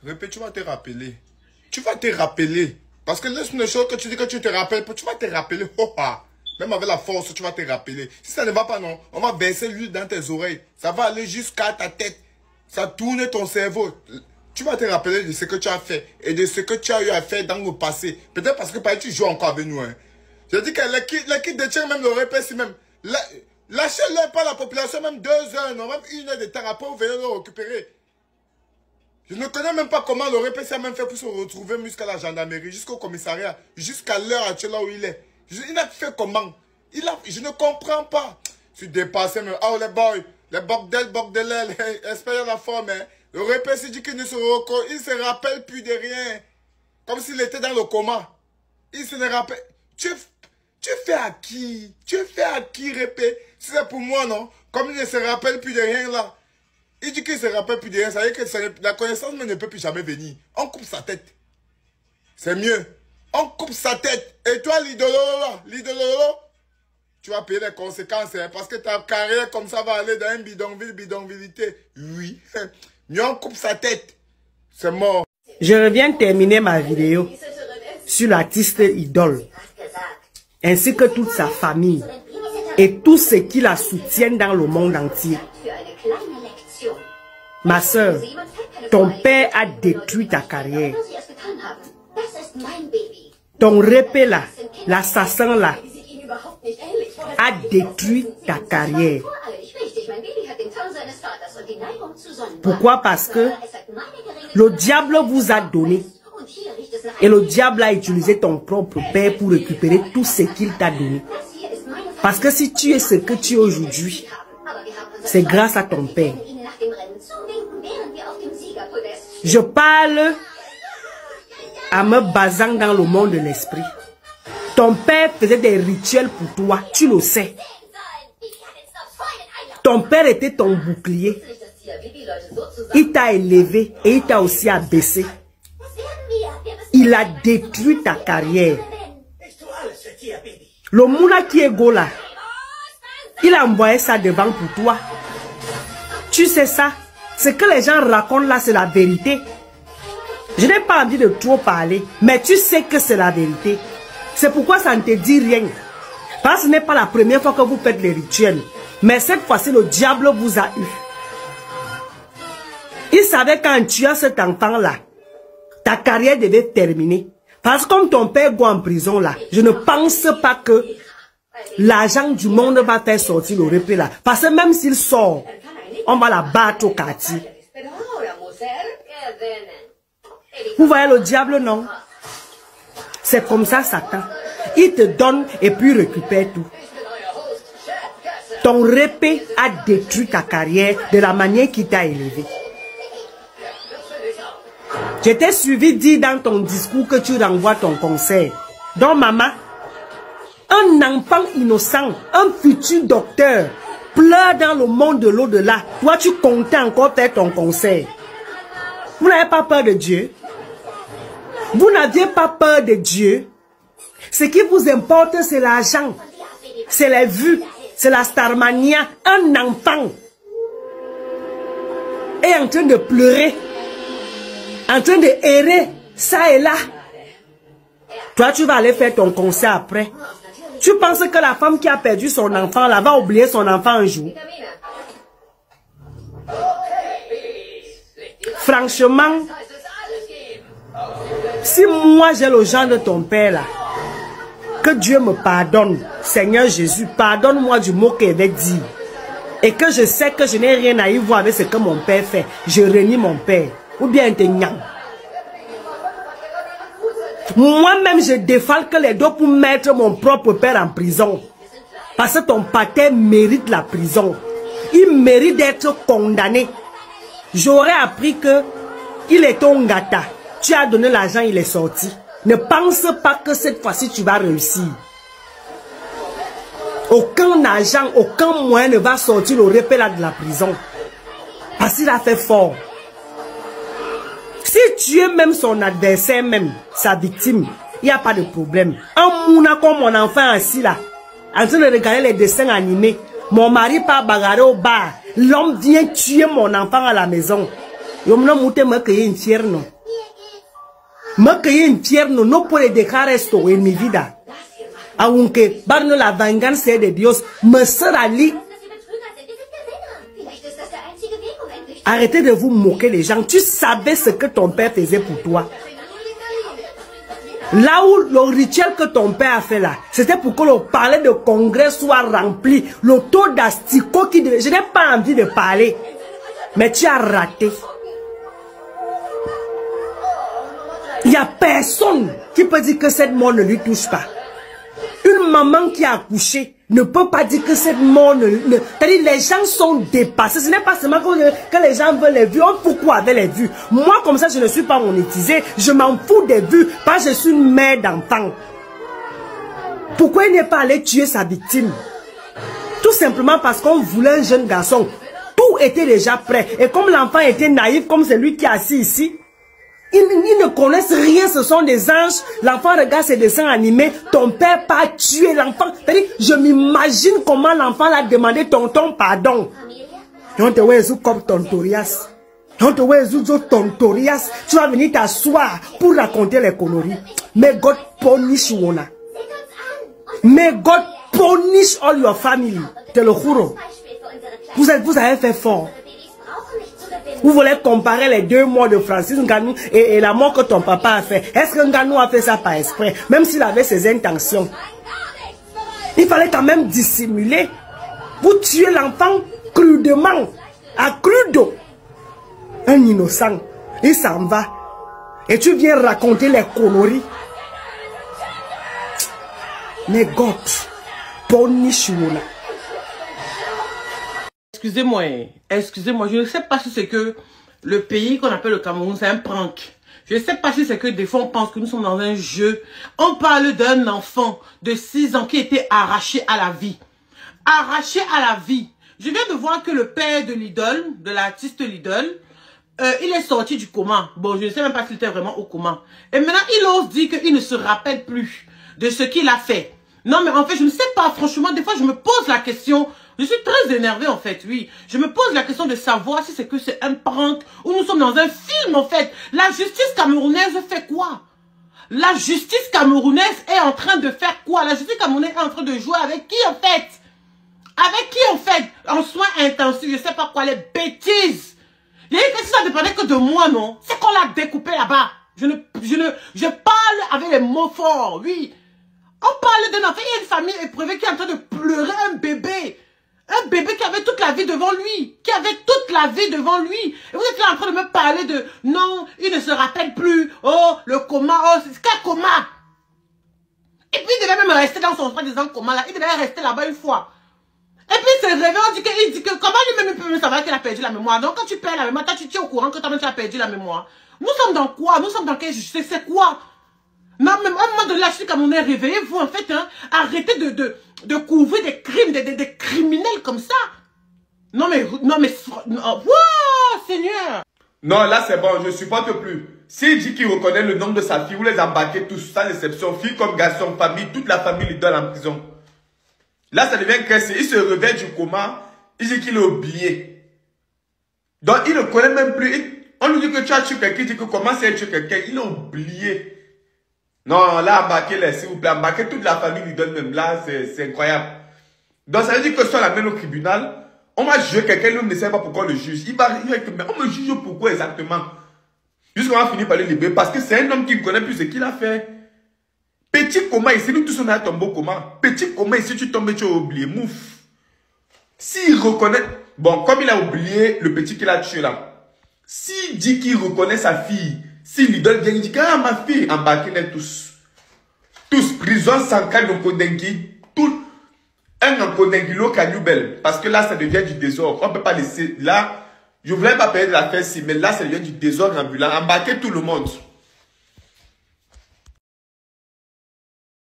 Répète, tu vas te rappeler. Tu vas te rappeler. Parce que laisse-moi une chose que tu dis que tu te rappelles, tu vas te rappeler. Oh, ah. Même avec la force, tu vas te rappeler. Si ça ne va pas, non, on va verser l'huile dans tes oreilles. Ça va aller jusqu'à ta tête. Ça tourne ton cerveau. Tu vas te rappeler de ce que tu as fait et de ce que tu as eu à faire dans le passé. Peut-être parce que tu joues encore avec nous. Hein. Je dis que l'équipe détient même le repère si même. Lâchez-le pas la population, même 2 heures, non, même 1 heure de temps. Après, vous venez le récupérer. Je ne connais même pas comment le RPC a même fait pour se retrouver jusqu'à la gendarmerie, jusqu'au commissariat, jusqu'à l'heure actuelle là où il est. Il a fait comment? Je ne comprends pas. Je suis dépassé, mais oh les boys, les bordel, espère la forme. Hein. Le RPC dit qu'il ne se rappelle plus de rien. Comme s'il était dans le coma. Il se ne rappelle. Tu fais à qui? Tu fais à qui, Répé? Si c'est pour moi, non? Comme il ne se rappelle plus de rien là. Il dit qu'il ne se rappelle plus de rien. Ça veut dire que la connaissance ne peut plus jamais venir. On coupe sa tête. C'est mieux. On coupe sa tête. Et toi, l'idolo, tu vas payer les conséquences. Hein, parce que ta carrière comme ça va aller dans un bidonvillité. Oui. Mieux on coupe sa tête. C'est mort. Je reviens terminer ma vidéo sur l'artiste idole. Ainsi que toute sa famille. Et tous ceux qui la soutiennent dans le monde entier. Ma soeur, ton père a détruit ta carrière. Ton répé là, l'assassin là, a détruit ta carrière. Pourquoi? Parce que le diable vous a donné. Et le diable a utilisé ton propre père pour récupérer tout ce qu'il t'a donné. Parce que si tu es ce que tu es aujourd'hui, c'est grâce à ton père. Je parle en me basant dans le monde de l'esprit. Ton père faisait des rituels pour toi, tu le sais. Ton père était ton bouclier. Il t'a élevé et il t'a aussi abaissé. Il a détruit ta carrière. Le moula qui est go là, il a envoyé ça devant pour toi. Tu sais ça? Ce que les gens racontent là, c'est la vérité. Je n'ai pas envie de trop parler, mais tu sais que c'est la vérité. C'est pourquoi ça ne te dit rien. Parce que ce n'est pas la première fois que vous faites les rituels. Mais cette fois-ci, le diable vous a eu. Il savait quand tu as cet enfant-là, ta carrière devait terminer. Parce que comme ton père est en prison là, je ne pense pas que l'argent du monde va faire sortir le répé là. Parce que même s'il sort, on va la battre au quartier. Vous voyez le diable, non? C'est comme ça, Satan. Il te donne et puis récupère tout. Ton répé a détruit ta carrière de la manière qu'il t'a élevé. Je t'ai suivi dire dans ton discours que tu renvoies ton concert. Donc, maman, un enfant innocent, un futur docteur, pleure dans le monde de l'au-delà. Toi, tu comptais encore faire ton concert. Vous n'avez pas peur de Dieu? Vous n'aviez pas peur de Dieu? Ce qui vous importe, c'est l'argent. C'est les vues. C'est la starmania. Un enfant est en train de pleurer. En train de errer. Ça et là. Toi, tu vas aller faire ton concert après. Tu penses que la femme qui a perdu son enfant là va oublier son enfant un jour? Franchement, si moi j'ai le genre de ton père là, que Dieu me pardonne, Seigneur Jésus, pardonne-moi du mot qu'il avait dit. Et que je sais que je n'ai rien à y voir avec ce que mon père fait. Je renie mon père. Ou bien t'es gnang. Moi-même, je défalque les dos pour mettre mon propre père en prison. Parce que ton pater mérite la prison. Il mérite d'être condamné. J'aurais appris que il est ton gata. Tu as donné l'argent, il est sorti. Ne pense pas que cette fois-ci tu vas réussir. Aucun agent, aucun moyen ne va sortir le répé là de la prison. Parce qu'il a fait fort. Si tu es même son adversaire, même sa victime, il n'y a pas de problème. Un mouna comme mon enfant assis là, en train de regarder les dessins animés, mon mari part bagarrer au bar, l'homme vient tuer mon enfant à la maison. Yo no mute me que infierno. Me que infierno no puede dejar esto en mi vida. Aunque barno la venganza de Dios me sera li. Arrêtez de vous moquer les gens. Tu savais ce que ton père faisait pour toi. Là où le rituel que ton père a fait là, c'était pour que le palais de congrès soit rempli. Le taux d'asticot qui devait... Je n'ai pas envie de parler. Mais tu as raté. Il n'y a personne qui peut dire que cette mort ne lui touche pas. Une maman qui a accouché ne peut pas dire que cette mort ne... C'est-à-dire les gens sont dépassés. Ce n'est pas seulement que les gens veulent les vues. On fout quoi avec les vues? Moi, comme ça, je ne suis pas monétisée. Je m'en fous des vues parce que je suis une mère d'enfant. Pourquoi il n'est pas allé tuer sa victime? Tout simplement parce qu'on voulait un jeune garçon. Tout était déjà prêt. Et comme l'enfant était naïf, comme celui qui est assis ici, ils ne connaissent rien, ce sont des anges. L'enfant regarde ses dessins animés. Ton père pas tué l'enfant. C'est-à-dire, je m'imagine comment l'enfant l'a demandé tonton pardon. Tu vas venir t'asseoir pour raconter les conneries. May God punish you. May God punish all your family. Te le juro. Vous avez fait fort. Vous voulez comparer les 2 morts de Francis Ngannou et la mort que ton papa a fait. Est-ce que Ngannou a fait ça par exprès? Même s'il avait ses intentions. Il fallait quand même dissimuler. Vous tuez l'enfant crudement. À crudo. Un innocent. Il s'en va. Et tu viens raconter les conneries. Mais God, punish you. Excusez-moi, je ne sais pas si c'est que le pays qu'on appelle le Cameroun, c'est un prank. Je ne sais pas si c'est que des fois on pense que nous sommes dans un jeu. On parle d'un enfant de 6 ans qui était arraché à la vie. Arraché à la vie. Je viens de voir que le père de l'idole, de l'artiste Lidl, il est sorti du coma. Bon, je ne sais même pas s'il était vraiment au coma. Et maintenant, il ose dire qu'il ne se rappelle plus de ce qu'il a fait. Non, mais en fait, je ne sais pas. Franchement, des fois, je me pose la question. Je suis très énervée, en fait, oui. Je me pose la question de savoir si c'est que c'est un prank ou nous sommes dans un film, en fait. La justice camerounaise fait quoi? La justice camerounaise est en train de faire quoi? La justice camerounaise est en train de jouer avec qui, en fait? Avec qui, en fait? En soins intensifs, je sais pas quoi, les bêtises. Il y a que ça dépendait que de moi, non? C'est qu'on l'a découpé là-bas. Je parle avec les mots forts, oui. On parle d'un enfant, il y a une famille éprouvée qui est en train de pleurer un bébé. Un bébé qui avait toute la vie devant lui. Qui avait toute la vie devant lui. Et vous êtes là en train de me parler de... Non, il ne se rappelle plus. Oh, le coma. Oh, c'est quel coma? Et puis il devait même rester dans son soi-disant coma là. Il devait rester là-bas une fois. Et puis il s'est réveillé, on dit que comment lui-même il peut savoir qu'il a perdu la mémoire. Donc quand tu perds la mémoire, toi tu es au courant que toi-même tu as perdu la mémoire. Nous sommes dans quoi? Nous sommes dans quel... C'est quoi? Non, mais à un moment donné, là, je suis comme on est réveillé-vous, en fait, hein. Arrêtez de couvrir des crimes, des criminels comme ça. Non, mais, wow, Seigneur. Non, là, c'est bon, je supporte plus. S'il dit qu'il reconnaît le nom de sa fille, vous les embarquez tous, sans exception, fille comme garçon, famille, toute la famille lui donne en prison. Là, ça devient cassé. Il se réveille du coma, il dit qu'il est oublié. Donc, il ne connaît même plus. On lui dit que tu as tué quelqu'un, il dit que comment c'est tuer quelqu'un, il est oublié. Non, là, embarquez-les, s'il vous plaît. Embarquez toute la famille lui donne même. Là, c'est incroyable. Donc, ça veut dire que si on l'amène au tribunal, on va juger quelqu'un, l'homme ne sait pas pourquoi on le juge. Il va dire que, mais on me juge pourquoi exactement? Jusqu'on va finir par le libérer. Parce que c'est un homme qui ne connaît plus ce qu'il a fait. Petit coma ici, nous tous on a tombé au coma. Petit coma ici, tu tombes et tu as oublié. Mouf. S'il reconnaît, bon, comme il a oublié le petit qu'il a tué là, s'il dit qu'il reconnaît sa fille, s'il lui donne bien, il dit, ah, ma fille, embarquez-les tous. Tous, prison sans cas de Kodengi, tout, un en Kodengi, l'autre à Nubel. Parce que là, ça devient du désordre. On ne peut pas laisser, là, je ne voulais pas payer de la fête, mais là, ça devient du désordre ambulant. Embarquez tout le monde.